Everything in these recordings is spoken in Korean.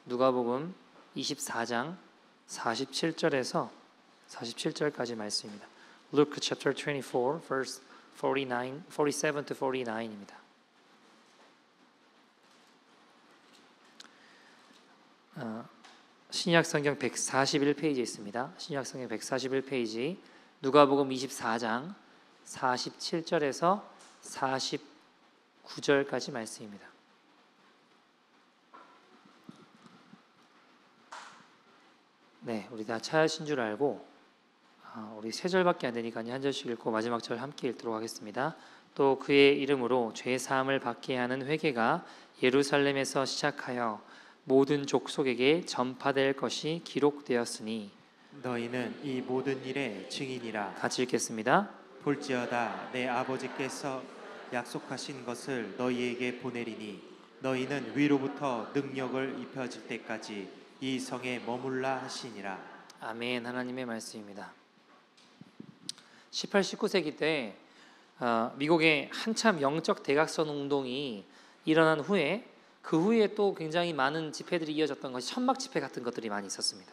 누가복음 24장 47절에서 47절까지 말씀입니다. Luke chapter 24 verse 47 to 49입니다. 신약 성경 141페이지에 있습니다. 신약 성경 141페이지 누가복음 24장 47절에서 49절까지 말씀입니다. 네, 우리 다 찾으신 줄 알고 우리 세 절밖에 안 되니까 한 절씩 읽고 마지막 절 함께 읽도록 하겠습니다. 또 그의 이름으로 죄 사함을 받게 하는 회개가 예루살렘에서 시작하여 모든 족속에게 전파될 것이 기록되었으니 너희는 이 모든 일의 증인이라. 같이 읽겠습니다. 볼지어다 내 아버지께서 약속하신 것을 너희에게 보내리니 너희는 위로부터 능력을 입혀질 때까지 이 성에 머물라 하시니라. 아멘. 하나님의 말씀입니다. 18, 19세기 때 미국의 한참 영적 대각선 운동이 일어난 후에 그 후에 또 굉장히 많은 집회들이 이어졌던 것이 천막 집회 같은 것들이 많이 있었습니다.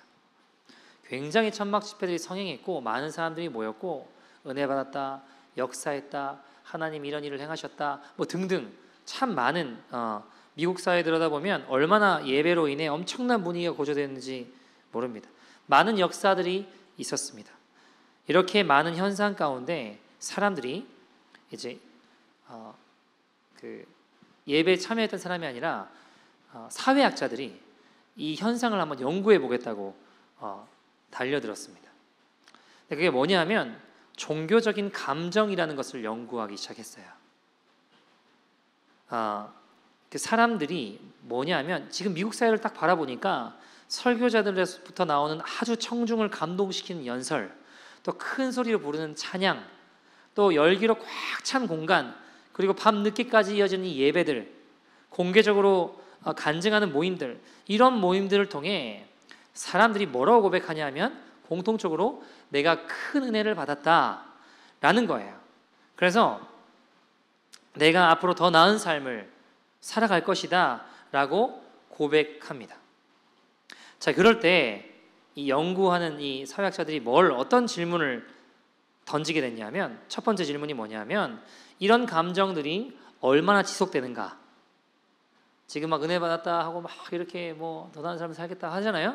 굉장히 천막 집회들이 성행했고 많은 사람들이 모였고 은혜 받았다, 역사했다, 하나님 이런 일을 행하셨다 뭐 등등 참 많은 미국 사회에 들여다보면 얼마나 예배로 인해 엄청난 분위기가 고조되는지 모릅니다. 많은 역사들이 있었습니다. 이렇게 많은 현상 가운데 사람들이 이제 예배에 참여했던 사람이 아니라 사회학자들이 이 현상을 한번 연구해 보겠다고 달려들었습니다. 그게 뭐냐면 종교적인 감정이라는 것을 연구하기 시작했어요. 그 사람들이 뭐냐면 지금 미국 사회를 딱 바라보니까 설교자들에서부터 나오는 아주 청중을 감동시키는 연설, 또 큰 소리로 부르는 찬양, 또 열기로 꽉 찬 공간, 그리고 밤 늦게까지 이어지는 이 예배들, 공개적으로 간증하는 모임들, 이런 모임들을 통해 사람들이 뭐라고 고백하냐면 공통적으로 내가 큰 은혜를 받았다라는 거예요. 그래서 내가 앞으로 더 나은 삶을 살아갈 것이다 라고 고백합니다. 자, 그럴 때 이 연구하는 이 사회학자들이 어떤 질문을 던지게 됐냐면 첫 번째 질문이 뭐냐면 이런 감정들이 얼마나 지속되는가. 지금 막 은혜 받았다 하고 막 이렇게 뭐 더 나은 삶을 살겠다 하잖아요.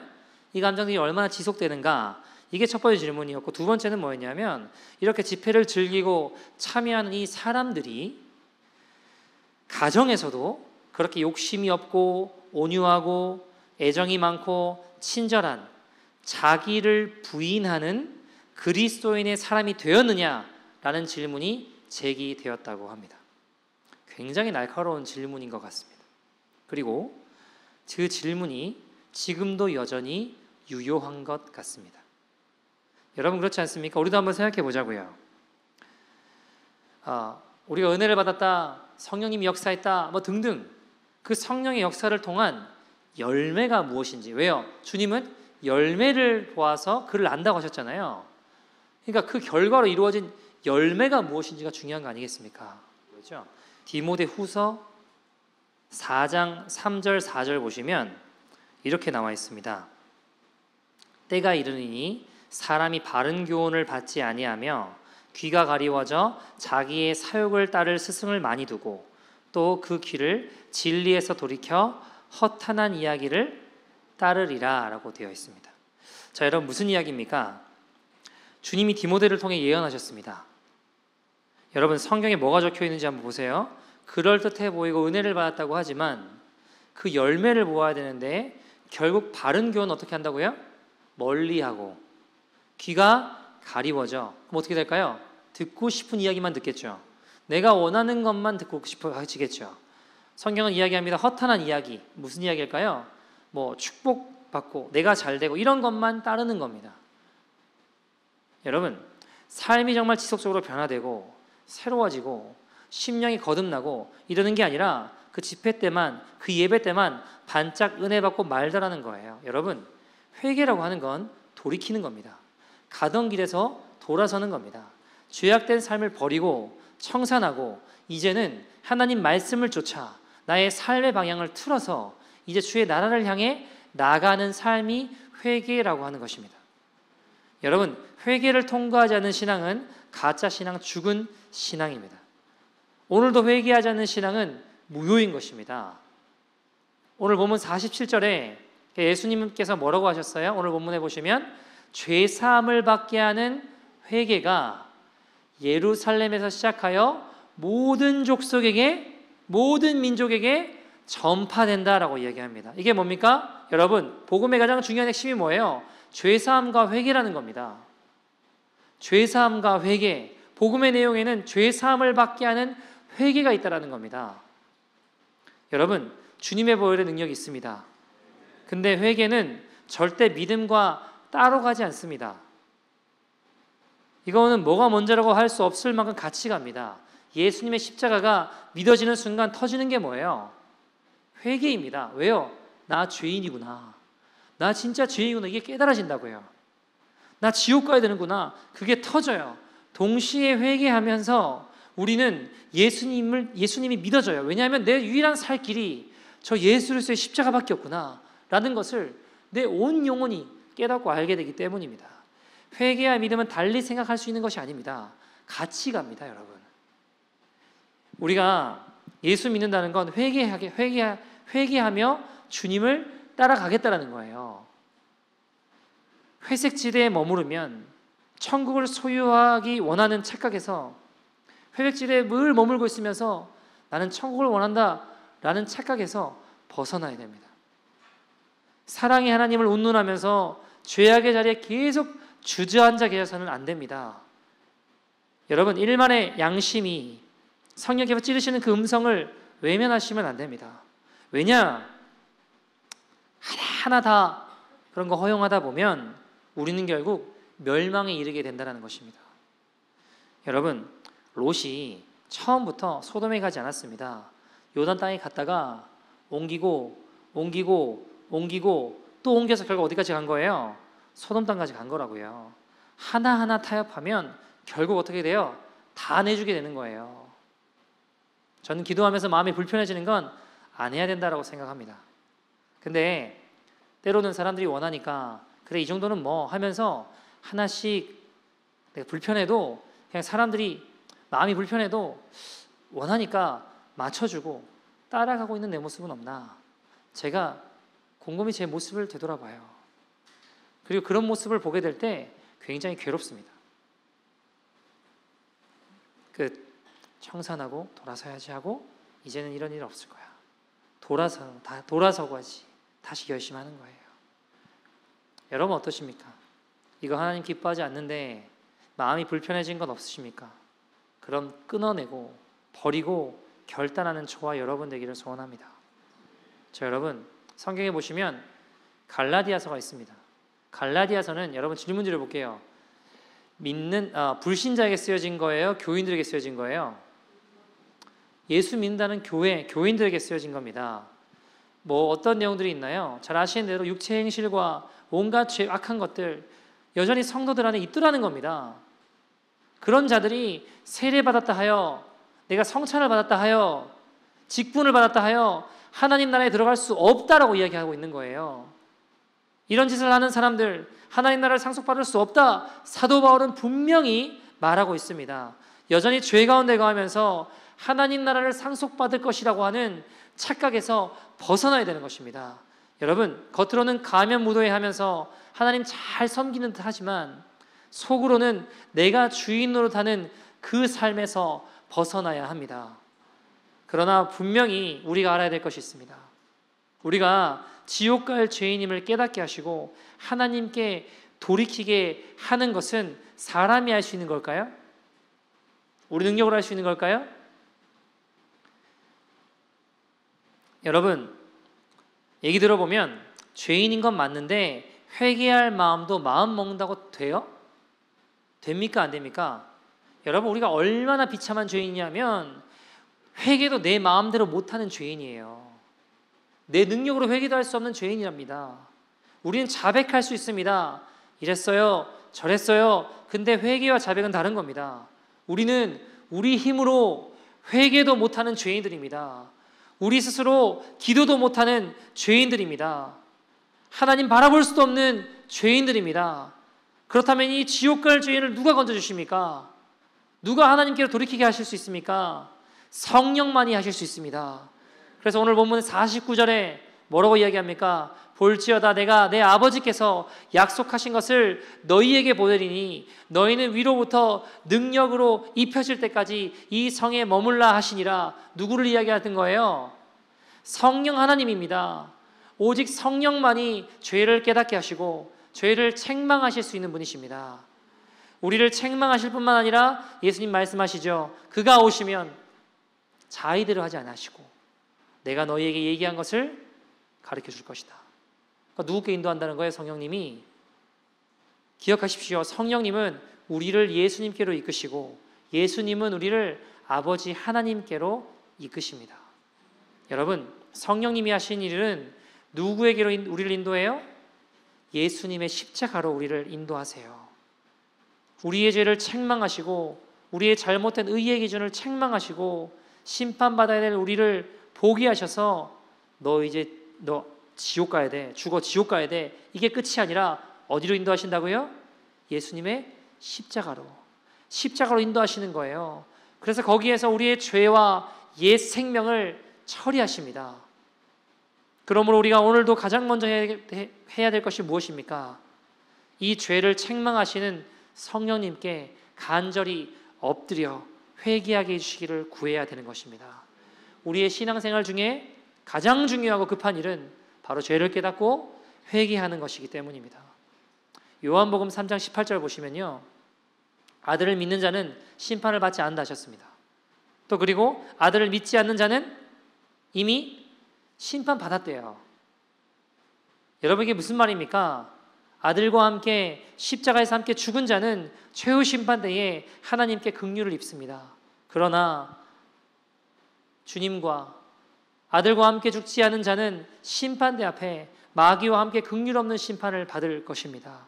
이 감정들이 얼마나 지속되는가. 이게 첫 번째 질문이었고 두 번째는 뭐였냐면 이렇게 집회를 즐기고 참여하는 이 사람들이 가정에서도 그렇게 욕심이 없고 온유하고 애정이 많고 친절한 자기를 부인하는 그리스도인의 사람이 되었느냐라는 질문이 제기되었다고 합니다. 굉장히 날카로운 질문인 것 같습니다. 그리고 그 질문이 지금도 여전히 유효한 것 같습니다. 여러분 그렇지 않습니까? 우리도 한번 생각해 보자고요. 우리가 은혜를 받았다, 성령님이 역사했다, 뭐 등등 그 성령의 역사를 통한 열매가 무엇인지. 왜요? 주님은 열매를 보아서 그를 안다고 하셨잖아요. 그러니까 그 결과로 이루어진 열매가 무엇인지가 중요한 거 아니겠습니까? 그렇죠? 디모데후서 4장 3절 4절 보시면 이렇게 나와 있습니다. 때가 이르니 사람이 바른 교훈을 받지 아니하며 귀가 가리워져 자기의 사욕을 따를 스승을 많이 두고 또 그 귀를 진리에서 돌이켜 허탄한 이야기를 따르리라 라고 되어 있습니다. 자, 여러분 무슨 이야기입니까? 주님이 디모데를 통해 예언하셨습니다. 여러분 성경에 뭐가 적혀 있는지 한번 보세요. 그럴듯해 보이고 은혜를 받았다고 하지만 그 열매를 보아야 되는데 결국 바른 교훈은 어떻게 한다고요? 멀리하고 귀가 가리워져. 그럼 어떻게 될까요? 듣고 싶은 이야기만 듣겠죠. 내가 원하는 것만 듣고 싶어지겠죠. 성경은 이야기합니다. 허탄한 이야기. 무슨 이야기일까요? 뭐 축복받고 내가 잘되고 이런 것만 따르는 겁니다. 여러분 삶이 정말 지속적으로 변화되고 새로워지고 심령이 거듭나고 이러는 게 아니라 그 집회 때만 그 예배 때만 반짝 은혜 받고 말다라는 거예요. 여러분 회개라고 하는 건 돌이키는 겁니다. 가던 길에서 돌아서는 겁니다. 죄악된 삶을 버리고 청산하고 이제는 하나님 말씀을 쫓아 나의 삶의 방향을 틀어서 이제 주의 나라를 향해 나가는 삶이 회개라고 하는 것입니다. 여러분, 회개를 통과하지 않는 신앙은 가짜 신앙, 죽은 신앙입니다. 오늘도 회개하지 않는 신앙은 무효인 것입니다. 오늘 본문 47절에 예수님께서 뭐라고 하셨어요? 오늘 본문에 보시면 죄 사함을 받게 하는 회개가 예루살렘에서 시작하여 모든 족속에게, 모든 민족에게 전파된다라고 이야기합니다. 이게 뭡니까? 여러분, 복음의 가장 중요한 핵심이 뭐예요? 죄사함과 회개라는 겁니다. 죄사함과 회개, 복음의 내용에는 죄사함을 받게 하는 회개가 있다라는 겁니다. 여러분, 주님의 보혈의 능력이 있습니다. 근데 회개는 절대 믿음과 따로 가지 않습니다. 이거는 뭐가 먼저라고 할 수 없을 만큼 같이 갑니다. 예수님의 십자가가 믿어지는 순간 터지는 게 뭐예요? 회개입니다. 왜요? 나 죄인이구나. 나 진짜 죄인이구나. 이게 깨달아진다고요. 나 지옥 가야 되는구나. 그게 터져요. 동시에 회개하면서 우리는 예수님이 믿어져요. 왜냐하면 내 유일한 살 길이 저 예수 그리스도의 십자가밖에 없구나 라는 것을 내 온 영혼이 깨닫고 알게 되기 때문입니다. 회개와 믿음은 달리 생각할 수 있는 것이 아닙니다. 같이 갑니다, 여러분. 우리가 예수 믿는다는 건 회개하며 주님을 따라가겠다라는 거예요. 회색 지대에 머무르면 천국을 소유하기 원하는 착각에서 회색 지대에 늘 머물고 있으면서 나는 천국을 원한다라는 착각에서 벗어나야 됩니다. 사랑의 하나님을 운운하면서 죄악의 자리에 계속 주저앉아 계셔서는 안 됩니다. 여러분, 일만의 양심이 성령께서 찌르시는 그 음성을 외면하시면 안 됩니다. 왜냐? 하나하나 다 그런 거 허용하다 보면 우리는 결국 멸망에 이르게 된다는 것입니다. 여러분, 롯이 처음부터 소돔에 가지 않았습니다. 요단 땅에 갔다가 옮기고 또 옮겨서 결국 어디까지 간 거예요? 소돔 땅까지 간 거라고요. 하나하나 타협하면 결국 어떻게 돼요? 다 내주게 되는 거예요. 저는 기도하면서 마음이 불편해지는 건 안 해야 된다라고 생각합니다. 근데 때로는 사람들이 원하니까 그래 이 정도는 뭐 하면서 하나씩 내가 불편해도 그냥 사람들이 마음이 불편해도 원하니까 맞춰주고 따라가고 있는 내 모습은 없나? 제가 곰곰이 제 모습을 되돌아봐요. 그리고 그런 모습을 보게 될 때 굉장히 괴롭습니다. 청산하고 돌아서야지 하고 이제는 이런 일 없을 거야. 돌아서고 하지. 다시 열심히 하는 거예요. 여러분 어떠십니까? 이거 하나님 기뻐하지 않는데 마음이 불편해진 건 없으십니까? 그럼 끊어내고 버리고 결단하는 저와 여러분 되기를 소원합니다. 자, 여러분 성경에 보시면 갈라디아서가 있습니다. 갈라디아서는 여러분 질문 드려볼게요. 불신자에게 쓰여진 거예요? 교인들에게 쓰여진 거예요? 예수 믿는다는 교인들에게 쓰여진 겁니다. 뭐 어떤 내용들이 있나요? 잘 아시는 대로 육체 행실과 온갖 악한 것들 여전히 성도들 안에 있더라는 겁니다. 그런 자들이 세례받았다 하여, 내가 성찬을 받았다 하여, 직분을 받았다 하여 하나님 나라에 들어갈 수 없다라고 이야기하고 있는 거예요. 이런 짓을 하는 사람들 하나님 나라를 상속받을 수 없다, 사도 바울은 분명히 말하고 있습니다. 여전히 죄 가운데 거하면서 하나님 나라를 상속받을 것이라고 하는 착각에서 벗어나야 되는 것입니다. 여러분, 겉으로는 가면무도회하면서 하나님 잘 섬기는 듯 하지만 속으로는 내가 주인 노릇하는 그 삶에서 벗어나야 합니다. 그러나 분명히 우리가 알아야 될 것이 있습니다. 우리가 지옥 갈 죄인임을 깨닫게 하시고 하나님께 돌이키게 하는 것은 사람이 할 수 있는 걸까요? 우리 능력으로 할 수 있는 걸까요? 여러분, 얘기 들어보면 죄인인 건 맞는데 회개할 마음도 마음 먹는다고 돼요? 됩니까? 안 됩니까? 여러분, 우리가 얼마나 비참한 죄인이냐면 회개도 내 마음대로 못하는 죄인이에요. 내 능력으로 회개도 할 수 없는 죄인이랍니다. 우리는 자백할 수 있습니다. 이랬어요, 저랬어요. 근데 회개와 자백은 다른 겁니다. 우리는 우리 힘으로 회개도 못하는 죄인들입니다. 우리 스스로 기도도 못하는 죄인들입니다. 하나님 바라볼 수도 없는 죄인들입니다. 그렇다면 이 지옥 갈 죄인을 누가 건져주십니까? 누가 하나님께로 돌이키게 하실 수 있습니까? 성령만이 하실 수 있습니다. 그래서 오늘 본문 49절에 뭐라고 이야기합니까? 볼지어다 내가 내 아버지께서 약속하신 것을 너희에게 보내리니 너희는 위로부터 능력으로 입혀질 때까지 이 성에 머물라 하시니라. 누구를 이야기하는 거예요? 성령 하나님입니다. 오직 성령만이 죄를 깨닫게 하시고 죄를 책망하실 수 있는 분이십니다. 우리를 책망하실 뿐만 아니라 예수님 말씀하시죠. 그가 오시면 자의대로 하지 않으시고 내가 너희에게 얘기한 것을 가르쳐 줄 것이다. 그러니까 누구께 인도한다는 거예요? 성령님이. 기억하십시오. 성령님은 우리를 예수님께로 이끄시고 예수님은 우리를 아버지 하나님께로 이끄십니다. 여러분, 성령님이 하신 일은 누구에게로 우리를 인도해요? 예수님의 십자가로 우리를 인도하세요. 우리의 죄를 책망하시고 우리의 잘못된 의의 기준을 책망하시고 심판받아야 될 우리를 보게 하셔서 너 지옥 가야 돼. 죽어 지옥 가야 돼. 이게 끝이 아니라 어디로 인도하신다고요? 예수님의 십자가로 인도하시는 거예요. 그래서 거기에서 우리의 죄와 옛 생명을 처리하십니다. 그러므로 우리가 오늘도 가장 먼저 해야 될 것이 무엇입니까? 이 죄를 책망하시는 성령님께 간절히 엎드려 회개하게 해주시기를 구해야 되는 것입니다. 우리의 신앙생활 중에 가장 중요하고 급한 일은 바로 죄를 깨닫고 회개하는 것이기 때문입니다. 요한복음 3장 18절 보시면요, 아들을 믿는 자는 심판을 받지 않는다 하셨습니다. 또 그리고 아들을 믿지 않는 자는 이미 심판받았대요. 여러분, 이게 무슨 말입니까? 아들과 함께 십자가에서 함께 죽은 자는 최후 심판대에 하나님께 긍휼을 입습니다. 그러나 주님과 아들과 함께 죽지 않은 자는 심판대 앞에 마귀와 함께 긍휼 없는 심판을 받을 것입니다.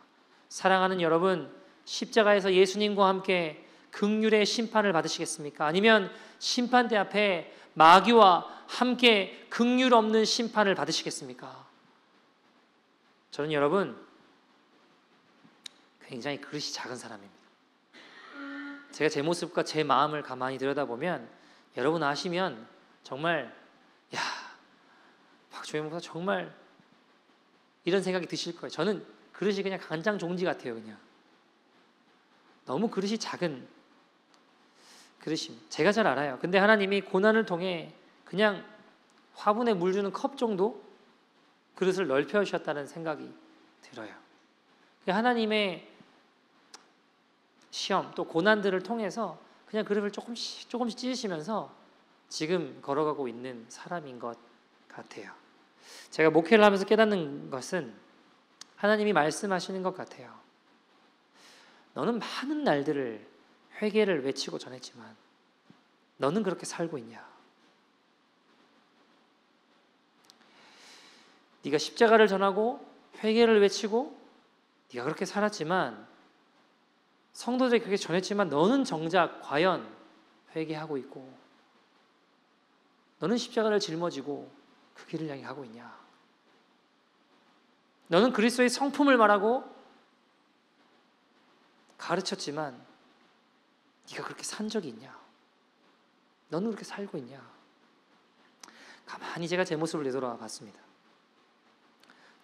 사랑하는 여러분, 십자가에서 예수님과 함께 긍휼의 심판을 받으시겠습니까? 아니면 심판대 앞에 마귀와 함께 긍휼 없는 심판을 받으시겠습니까? 저는 여러분 굉장히 그릇이 작은 사람입니다. 제가 제 모습과 제 마음을 가만히 들여다보면 여러분 아시면 정말 야, 박주영 목사 정말 이런 생각이 드실 거예요. 저는 그릇이 그냥 간장 종지 같아요. 그냥 너무 그릇이 작은 그릇입니다. 제가 잘 알아요. 근데 하나님이 고난을 통해 그냥 화분에 물 주는 컵 정도 그릇을 넓혀 주셨다는 생각이 들어요. 하나님의 시험 또 고난들을 통해서 그냥 그릇을 조금씩 찢으시면서 지금 걸어가고 있는 사람인 것 같아요. 제가 목회를 하면서 깨닫는 것은 하나님이 말씀하시는 것 같아요. 너는 많은 날들을 회개를 외치고 전했지만 너는 그렇게 살고 있냐? 네가 십자가를 전하고 회개를 외치고 네가 그렇게 살았지만 성도들이 그렇게 전했지만 너는 정작 과연 회개하고 있고 너는 십자가를 짊어지고 그 길을 향해 가고 있냐? 너는 그리스도의 성품을 말하고 가르쳤지만 네가 그렇게 산 적이 있냐? 너는 그렇게 살고 있냐? 가만히 제가 제 모습을 되돌아 봤습니다.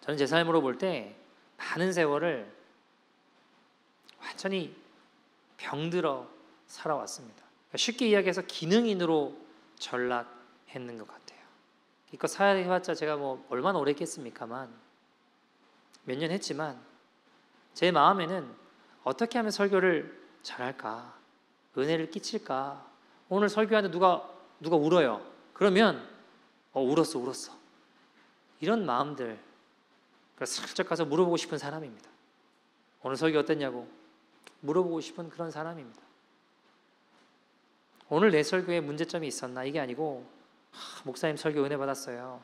저는 제 삶으로 볼 때 많은 세월을 완전히 병들어 살아왔습니다. 쉽게 이야기해서 기능인으로 전락했는 것 같아요. 이거 사회해봤자 제가 뭐 얼마나 오래 했겠습니까만 몇 년 했지만 제 마음에는 어떻게 하면 설교를 잘할까, 은혜를 끼칠까. 오늘 설교하는데 누가 울어요. 그러면 울었어 이런 마음들. 그래서 슬쩍 가서 물어보고 싶은 사람입니다. 오늘 설교 어땠냐고 물어보고 싶은 그런 사람입니다. 오늘 내 설교에 문제점이 있었나 이게 아니고 목사님 설교 은혜 받았어요.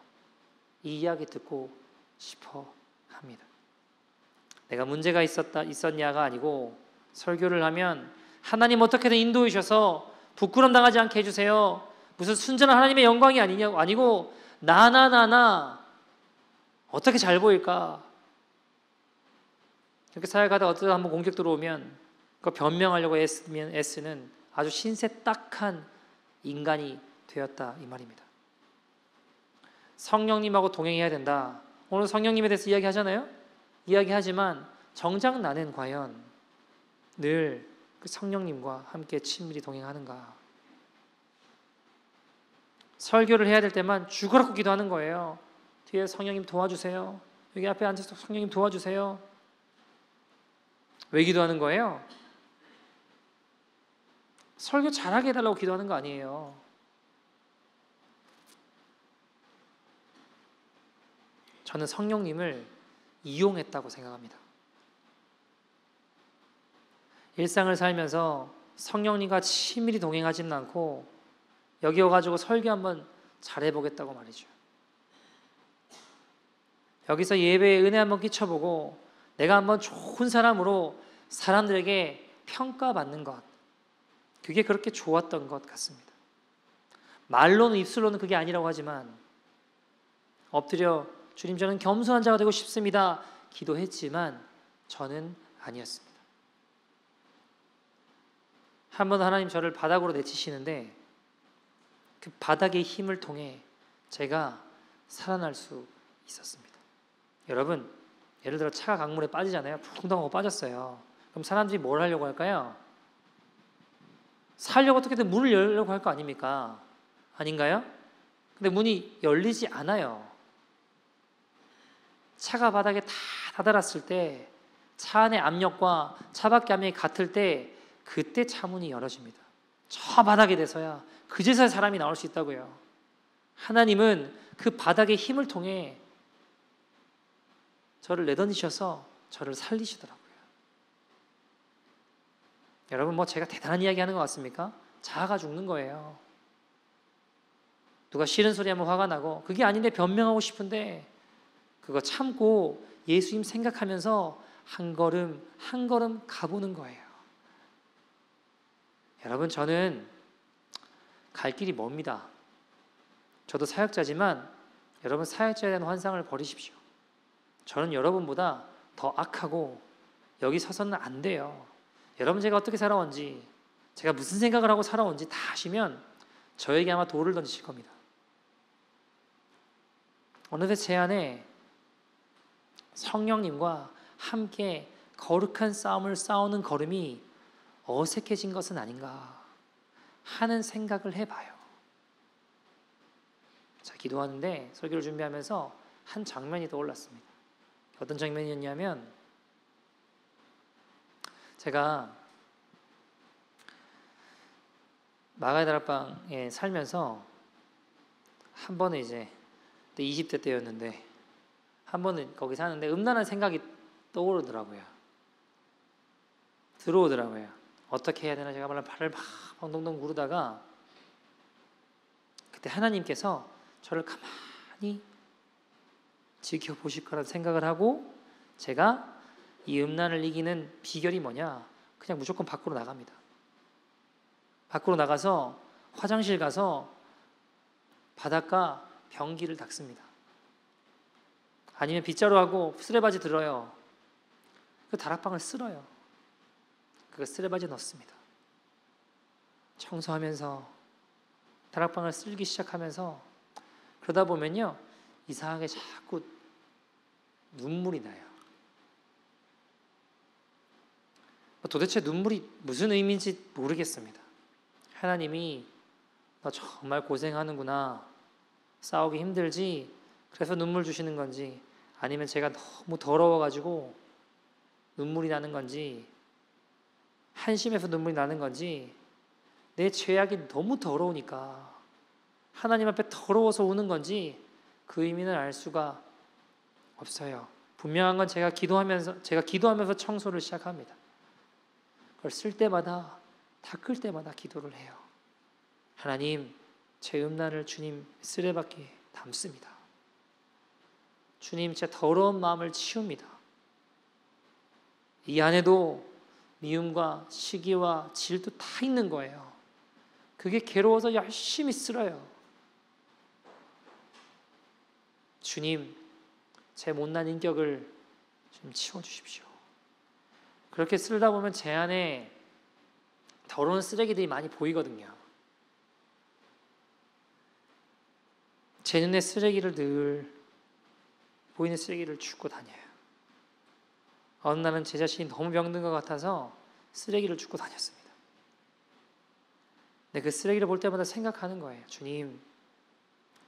이 이야기 듣고 싶어 합니다. 내가 문제가 있었냐가 아니고 설교를 하면 하나님 어떻게든 인도해 주셔서 부끄럼 당하지 않게 해주세요. 무슨 순전한 하나님의 영광이 아니고 나나 어떻게 잘 보일까? 이렇게 사역하다 어쩌다 한번 공격 들어오면 그 변명하려고 애쓰는 아주 신세 딱한 인간이 되었다 이 말입니다. 성령님하고 동행해야 된다. 오늘 성령님에 대해서 이야기하잖아요. 이야기하지만 정작 나는 과연 늘 그 성령님과 함께 친밀히 동행하는가. 설교를 해야 될 때만 죽으라고 기도하는 거예요. 뒤에 성령님 도와주세요. 여기 앞에 앉아서 성령님 도와주세요. 왜 기도하는 거예요? 설교 잘하게 해달라고 기도하는 거 아니에요. 저는 성령님을 이용했다고 생각합니다. 일상을 살면서 성령님과 친밀히 동행하지는 않고 여기 와가지고 설교 한번 잘해보겠다고 말이죠. 여기서 예배에 은혜 한번 끼쳐보고 내가 한번 좋은 사람으로 사람들에게 평가받는 것, 그게 그렇게 좋았던 것 같습니다. 말로는 입술로는 그게 아니라고 하지만 엎드려 주님 저는 겸손한 자가 되고 싶습니다 기도했지만 저는 아니었습니다. 한 번 하나님 저를 바닥으로 내치시는데 그 바닥의 힘을 통해 제가 살아날 수 있었습니다. 여러분, 예를 들어 차가 강물에 빠지잖아요. 붕덩 하고 빠졌어요. 그럼 사람들이 뭘 하려고 할까요? 살려고 어떻게든 문을 열려고 할 거 아닙니까? 아닌가요? 근데 문이 열리지 않아요. 차가 바닥에 다 다다랐을 때, 차 안의 압력과 차 밖의 압력이 같을 때 그때 차 문이 열어집니다. 저 바닥에 대서야 그제서야 사람이 나올 수 있다고요. 하나님은 그 바닥의 힘을 통해 저를 내던지셔서 저를 살리시더라고요. 여러분, 뭐 제가 대단한 이야기 하는 것 같습니까? 자아가 죽는 거예요. 누가 싫은 소리 하면 화가 나고 그게 아닌데 변명하고 싶은데 그거 참고 예수님 생각하면서 한 걸음 한 걸음 가보는 거예요. 여러분, 저는 갈 길이 멉니다. 저도 사역자지만 여러분, 사역자에 대한 환상을 버리십시오. 저는 여러분보다 더 악하고 여기 서서는 안 돼요. 여러분, 제가 어떻게 살아온지, 제가 무슨 생각을 하고 살아온지 다 아시면 저에게 아마 돌을 던지실 겁니다. 어느새 제 안에 성령님과 함께 거룩한 싸움을 싸우는 걸음이 어색해진 것은 아닌가 하는 생각을 해봐요. 자, 기도하는데 설교를 준비하면서 한 장면이 떠올랐습니다. 어떤 장면이었냐면, 제가 마가의 다락방에 살면서 한 번은 이제 20대 때였는데 한 번은 거기 사는데 음란한 생각이 들어오더라고요. 어떻게 해야 되나 제가 발을 막 엉덩덩 구르다가 그때 하나님께서 저를 가만히 지켜보실 거라는 생각을 하고, 제가 이 음란을 이기는 비결이 뭐냐, 그냥 무조건 밖으로 나갑니다. 밖으로 나가서 화장실 가서 바닥과 변기를 닦습니다. 아니면 빗자루하고 쓰레바지 들어요. 그 다락방을 쓸어요. 그 쓰레바지에 넣습니다. 청소하면서 다락방을 쓸기 시작하면서 그러다 보면요, 이상하게 자꾸 눈물이 나요. 도대체 눈물이 무슨 의미인지 모르겠습니다. 하나님이 너 정말 고생하는구나, 싸우기 힘들지, 그래서 눈물 주시는 건지, 아니면 제가 너무 더러워가지고 눈물이 나는 건지, 한심해서 눈물이 나는 건지, 내 죄악이 너무 더러우니까 하나님 앞에 더러워서 우는 건지 그 의미는 알 수가 없어요. 분명한 건 제가 기도하면서 청소를 시작합니다. 그걸 쓸 때마다, 닦을 때마다 기도를 해요. 하나님, 제 음란을 주님 쓰레받기에 담습니다. 주님, 제 더러운 마음을 치웁니다. 이 안에도 미움과 시기와 질투 다 있는 거예요. 그게 괴로워서 열심히 쓸어요. 주님, 제 못난 인격을 좀 치워주십시오. 그렇게 쓰다 보면 제 안에 더러운 쓰레기들이 많이 보이거든요. 제 눈에 쓰레기를 늘 보이는 쓰레기를 줍고 다녀요. 어느 날은 제 자신이 너무 병든 것 같아서 쓰레기를 줍고 다녔습니다. 근데 그 쓰레기를 볼 때마다 생각하는 거예요.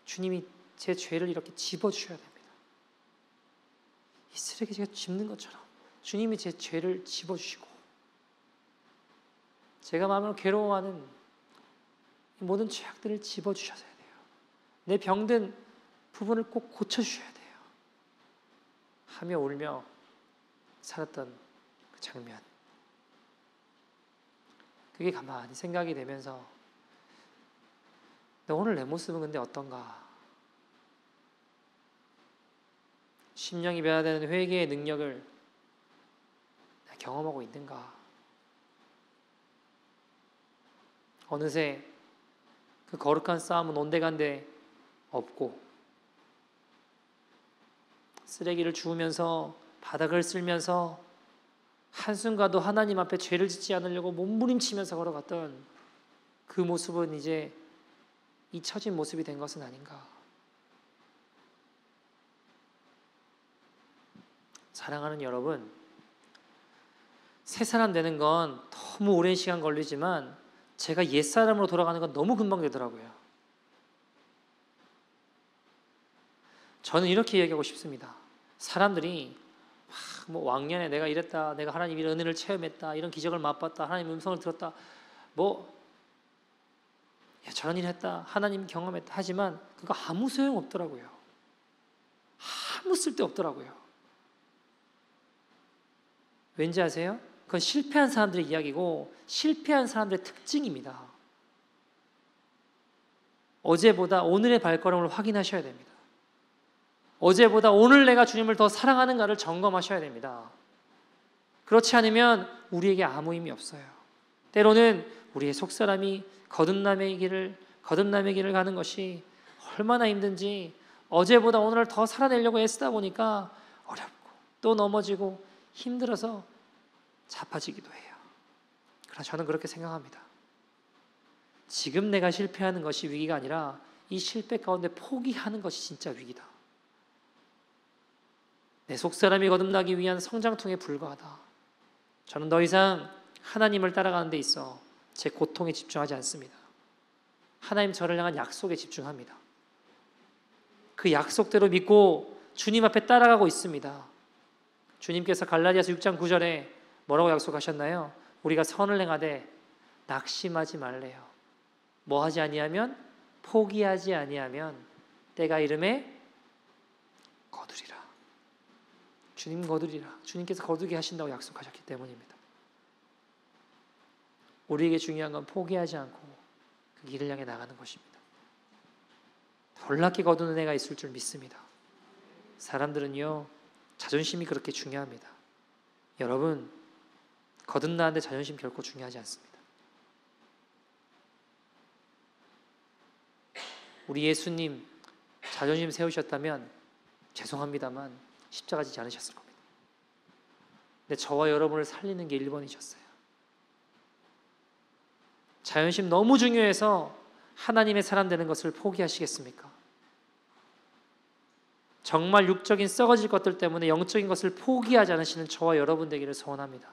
주님이 제 죄를 이렇게 집어주셔야 됩니다. 이 쓰레기 제가 짚는 것처럼 주님이 제 죄를 집어주시고 제가 마음으로 괴로워하는 모든 죄악들을 집어주셔야 돼요. 내 병든 부분을 꼭 고쳐주셔야 돼요. 하며 울며 살았던 그 장면. 그게 가만히 생각이 되면서 오늘 내 모습은 근데 어떤가? 심령이 변화되는 회개의 능력을 경험하고 있는가? 어느새 그 거룩한 싸움은 온데간데 없고 쓰레기를 주우면서 바닥을 쓸면서 한순간도 하나님 앞에 죄를 짓지 않으려고 몸부림치면서 걸어갔던 그 모습은 이제 잊혀진 모습이 된 것은 아닌가. 사랑하는 여러분, 새 사람 되는 건 너무 오랜 시간 걸리지만 제가 옛사람으로 돌아가는 건 너무 금방 되더라고요. 저는 이렇게 얘기하고 싶습니다. 사람들이 뭐 왕년에 내가 이랬다, 내가 하나님 이런 은혜를 체험했다, 이런 기적을 맛봤다, 하나님 음성을 들었다, 저런 일 했다, 하나님 경험했다 하지만 그거 아무 소용 없더라고요. 아무 쓸데 없더라고요. 왠지 아세요? 그건 실패한 사람들의 이야기고 실패한 사람들의 특징입니다. 어제보다 오늘의 발걸음을 확인하셔야 됩니다. 어제보다 오늘 내가 주님을 더 사랑하는가를 점검하셔야 됩니다. 그렇지 않으면 우리에게 아무 의미 없어요. 때로는 우리의 속사람이 거듭남의 길을 가는 것이 얼마나 힘든지 어제보다 오늘을 더 살아내려고 애쓰다 보니까 어렵고 또 넘어지고 힘들어서 자빠지기도 해요. 그러나 저는 그렇게 생각합니다. 지금 내가 실패하는 것이 위기가 아니라 이 실패 가운데 포기하는 것이 진짜 위기다. 내 속사람이 거듭나기 위한 성장통에 불과하다. 저는 더 이상 하나님을 따라가는 데 있어 제 고통에 집중하지 않습니다. 하나님 저를 향한 약속에 집중합니다. 그 약속대로 믿고 주님 앞에 따라가고 있습니다. 주님께서 갈라디아서 6장 9절에 뭐라고 약속하셨나요? 우리가 선을 행하되 낙심하지 말래요. 뭐 하지 아니하면? 포기하지 아니하면 때가 이름에 거두리라. 주님 거두리라. 주님께서 거두게 하신다고 약속하셨기 때문입니다. 우리에게 중요한 건 포기하지 않고 그 길을 향해 나가는 것입니다. 놀랍게 거두는 애가 있을 줄 믿습니다. 사람들은요, 자존심이 그렇게 중요합니다. 여러분, 거듭나는데 자존심 결코 중요하지 않습니다. 우리 예수님 자존심 세우셨다면 죄송합니다만 십자가 지지 않으셨을 겁니다. 근데 저와 여러분을 살리는 게 1번이셨어요. 자존심 너무 중요해서 하나님의 사람 되는 것을 포기하시겠습니까? 정말 육적인 썩어질 것들 때문에 영적인 것을 포기하지 않으시는 저와 여러분 되기를 소원합니다.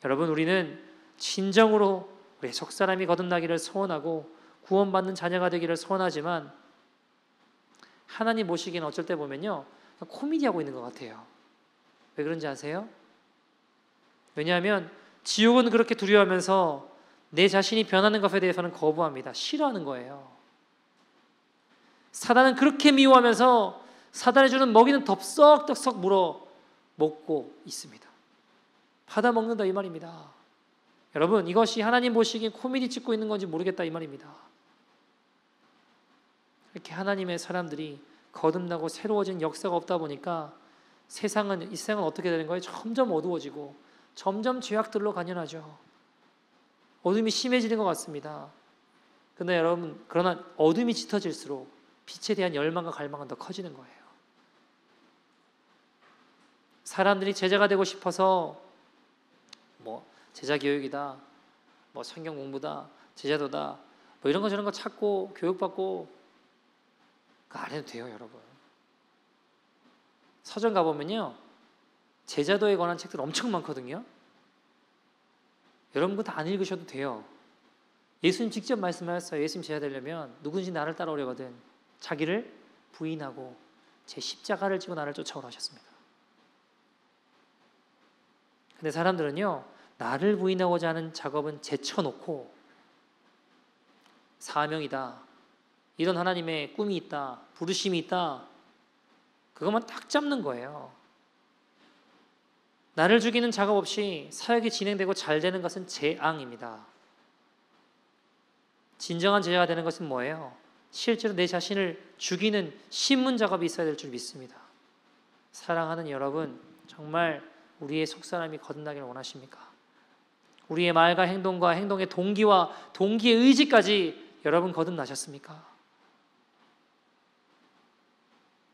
여러분, 우리는 진정으로 우리의 속사람이 거듭나기를 소원하고 구원받는 자녀가 되기를 소원하지만 하나님 모시기는 어쩔 때 보면요, 코미디하고 있는 것 같아요. 왜 그런지 아세요? 왜냐하면 지옥은 그렇게 두려워하면서 내 자신이 변하는 것에 대해서는 거부합니다. 싫어하는 거예요. 사단은 그렇게 미워하면서 사단이 주는 먹이는 덥석덥석 물어 먹고 있습니다. 받아 먹는다 이 말입니다. 여러분, 이것이 하나님 보시기에 코미디 찍고 있는 건지 모르겠다 이 말입니다. 이렇게 하나님의 사람들이 거듭나고 새로워진 역사가 없다 보니까 이 세상은 어떻게 되는 거예요? 점점 어두워지고 점점 죄악들로 간연하죠. 어둠이 심해지는 것 같습니다. 그러나 여러분, 그러나 어둠이 짙어질수록 빛에 대한 열망과 갈망은 더 커지는 거예요. 사람들이 제자가 되고 싶어서 뭐 제자 교육이다, 뭐 성경 공부다, 제자도다, 뭐 이런 거 저런 거 찾고 교육받고 그거 안 해도 돼요, 여러분. 서점 가보면요, 제자도에 관한 책들 엄청 많거든요. 여러분 그거 다 안 읽으셔도 돼요. 예수님 직접 말씀하셨어요. 예수님 제자 되려면 누군지 나를 따라오려거든 자기를 부인하고 제 십자가를 지고 나를 쫓아오라 하셨습니다. 근데 사람들은요, 나를 부인하고자 하는 작업은 제쳐놓고 사명이다, 이런 하나님의 꿈이 있다, 부르심이 있다, 그것만 딱 잡는 거예요. 나를 죽이는 작업 없이 사역이 진행되고 잘 되는 것은 재앙입니다. 진정한 제자가 되는 것은 뭐예요? 실제로 내 자신을 죽이는 신문 작업이 있어야 될 줄 믿습니다. 사랑하는 여러분, 정말 우리의 속사람이 거듭나기를 원하십니까? 우리의 말과 행동과 행동의 동기와 동기의 의지까지 여러분 거듭나셨습니까?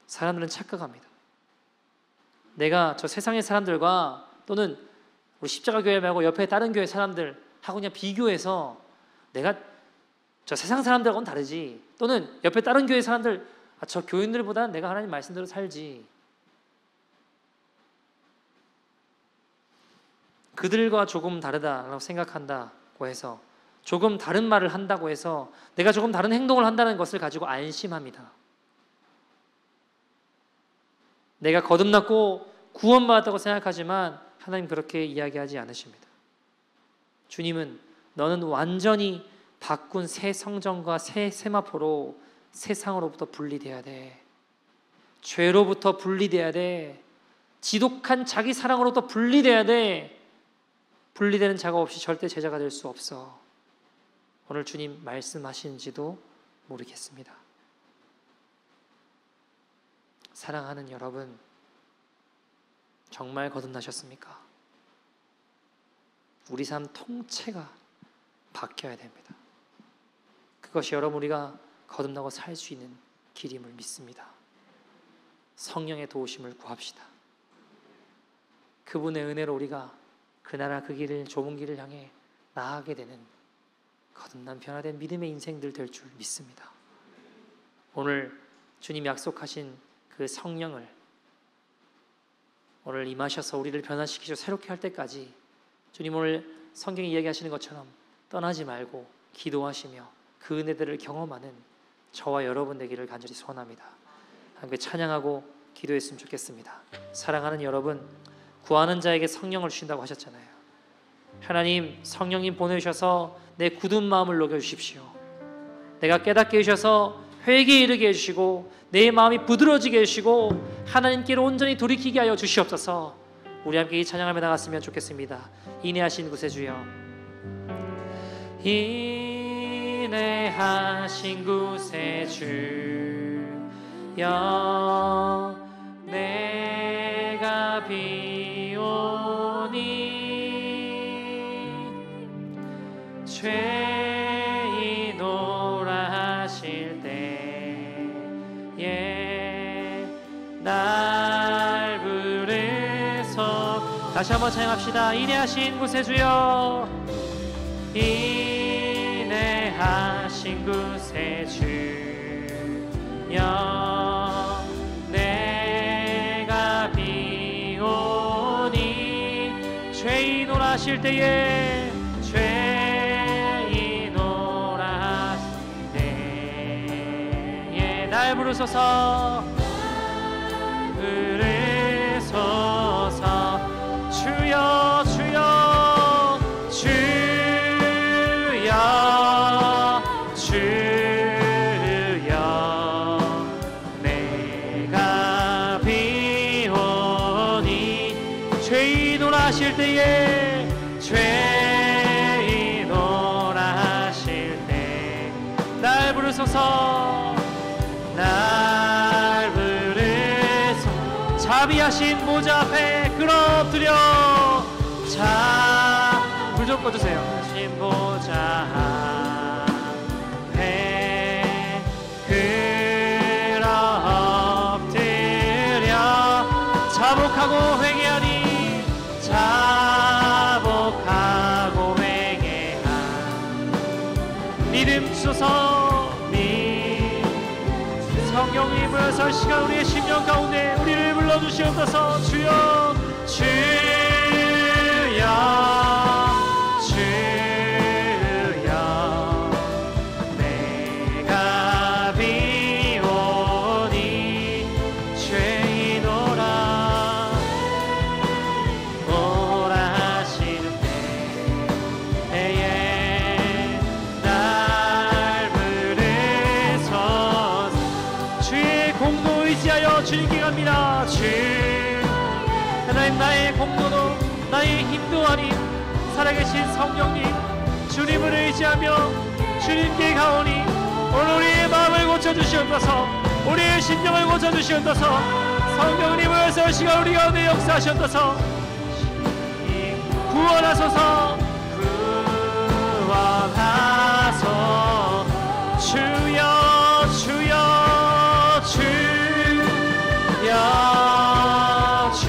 사람들은 착각합니다. 내가 저 세상의 사람들과 또는 우리 십자가 교회 말고 옆에 다른 교회 사람들하고 그냥 비교해서 내가 저 세상 사람들하고는 다르지, 또는 옆에 다른 교회 사람들, 저 교인들보다는 내가 하나님 말씀대로 살지, 그들과 조금 다르다라고 생각한다고 해서, 조금 다른 말을 한다고 해서 내가 조금 다른 행동을 한다는 것을 가지고 안심합니다. 내가 거듭났고 구원받았다고 생각하지만 하나님 그렇게 이야기하지 않으십니다. 주님은 너는 완전히 바꾼 새 성전과 새 세마포로 세상으로부터 분리돼야 돼. 죄로부터 분리돼야 돼. 지독한 자기 사랑으로부터 분리돼야 돼. 분리되는 작업 없이 절대 제자가 될 수 없어. 오늘 주님 말씀하시는지도 모르겠습니다. 사랑하는 여러분, 정말 거듭나셨습니까? 우리 삶 통째가 바뀌어야 됩니다. 그것이 여러분 우리가 거듭나고 살 수 있는 길임을 믿습니다. 성령의 도우심을 구합시다. 그분의 은혜로 우리가 그 나라 그 길을, 좁은 길을 향해 나아가게 되는 거듭난 변화된 믿음의 인생들 될 줄 믿습니다. 오늘 주님 약속하신 그 성령을 오늘 임하셔서 우리를 변화시키시고 새롭게 할 때까지 주님 오늘 성경에 이야기하시는 것처럼 떠나지 말고 기도하시며 그 은혜들을 경험하는 저와 여러분 되기를 간절히 소원합니다. 함께 찬양하고 기도했으면 좋겠습니다. 사랑하는 여러분, 구하는 자에게 성령을 주신다고 하셨잖아요. 하나님, 성령님 보내주셔서 내 굳은 마음을 녹여주십시오. 내가 깨닫게 해주셔서 회개에 이르게 해주시고 내 마음이 부드러워지게 해주시고 하나님께로 온전히 돌이키게 하여 주시옵소서. 우리 함께 이 찬양하며 나갔으면 좋겠습니다. 인내하신 구세주여, 인내하신 구세주여, 내가 비오니 죄인오라 하실 때에 날 부르소. 다시 한번 찬양합시다. 인내하신 구세주여, 인내하신 구세주여, 내가 비오니 죄인오라 하실 때에 죄인오라 하실 때에 날 부르소서, 부르소서. 주여 주여 주여 주여, 내가 비오니 죄인오라 하실 때에 죄인오라 하실 때 날 부르소서, 날 부르소서. 자비하신 보좌 앞에 끌어들여. 자, 불 좀 꺼주세요. 하신 보좌 앞에 끌어들여. 자복하고 회개하니, 자복하고 부르소서. 성령님 모여서 시간 우리의 심령 가운데 우리를 불러주시옵소서. 주여 주여 주여 내가 비오니 죄이노라 오라 하시는 때에 날 부르소서. 주의 공로 의지하여 주님께 갑니다. 주 하나님, 나의 공로도 나의 힘도 아닌 살아계신 성령님, 주님을 의지하며 주님께 가오니 오늘 우리의 마음을 고쳐주시옵소서. 우리의 심령을 고쳐주시옵소서. 성령님을 서 시간 우리 가운데 역사하시옵소서. 구원하소서. 구원하소서. 주여 주여 주여 주여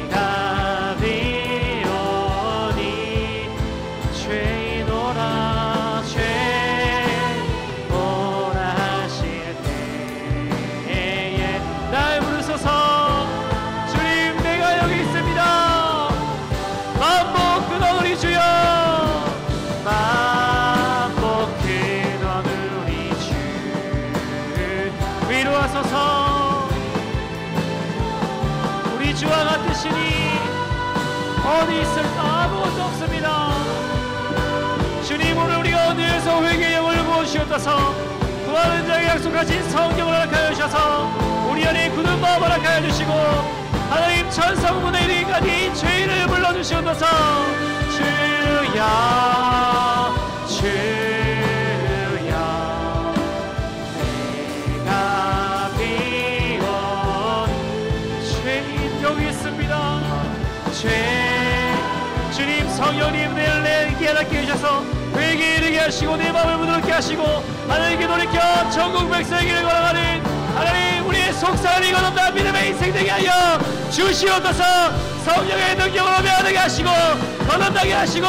내가 비오니 죄이노라 죄오라 하실 때에 날 부르소서. 주님, 내가 여기 있습니다. 만복 근원 우리 주여. 만복 근원 우리 주 위로하소서. 우리 주와 같으시니 어디 있을까? 아무것도 없습니다. 주님, 오늘 우리가 어디에서 회개의 영을 부으시옵소서. 구하는 자에게 약속하신 성령을 허락하여 주셔서 우리 안에 굳은 마음 허락하여 주시고 하나님 천성문의 이르기까지 죄인을 불러주시옵소서. 주여 주여 내가 비온 죄인 여기 있습니다. 주님, 성령님 내 깨닫게 해주셔서 회개에 이르게 하시고 내 마음을 부드럽게 하시고 하나님께 돌이켜 전국 백성의 길을 걸어가는 하나님, 우리의 속상한 이거없다 믿음의 인생 되게 하여 주시옵소서. 성령의 능력으로 변하게 하시고 거듭나게 하시고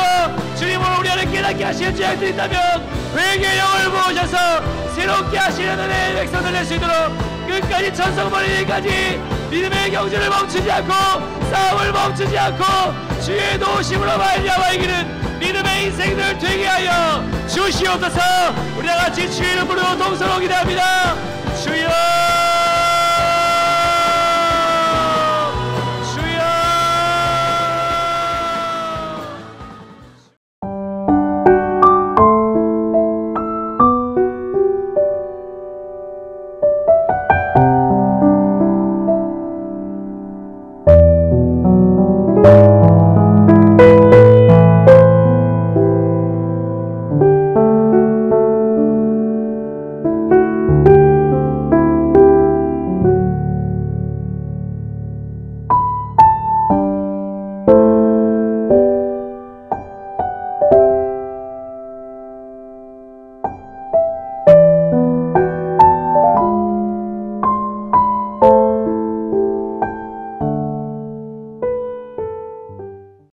주님, 오늘 우리 안에 깨닫게 하시는 죄악들이 있다면 회개의 영을 부으셔서 새롭게 하시는 은혜의 백성들 낼 수 있도록 끝까지 천성머리까지 믿음의 경주를 멈추지 않고 싸움을 멈추지 않고 주의 도우심으로 말미암아 이기는 믿음의 인생들 되게 하여 주시옵소서. 우리 다같이 주의 이름으로 동서로 기도합니다. 주여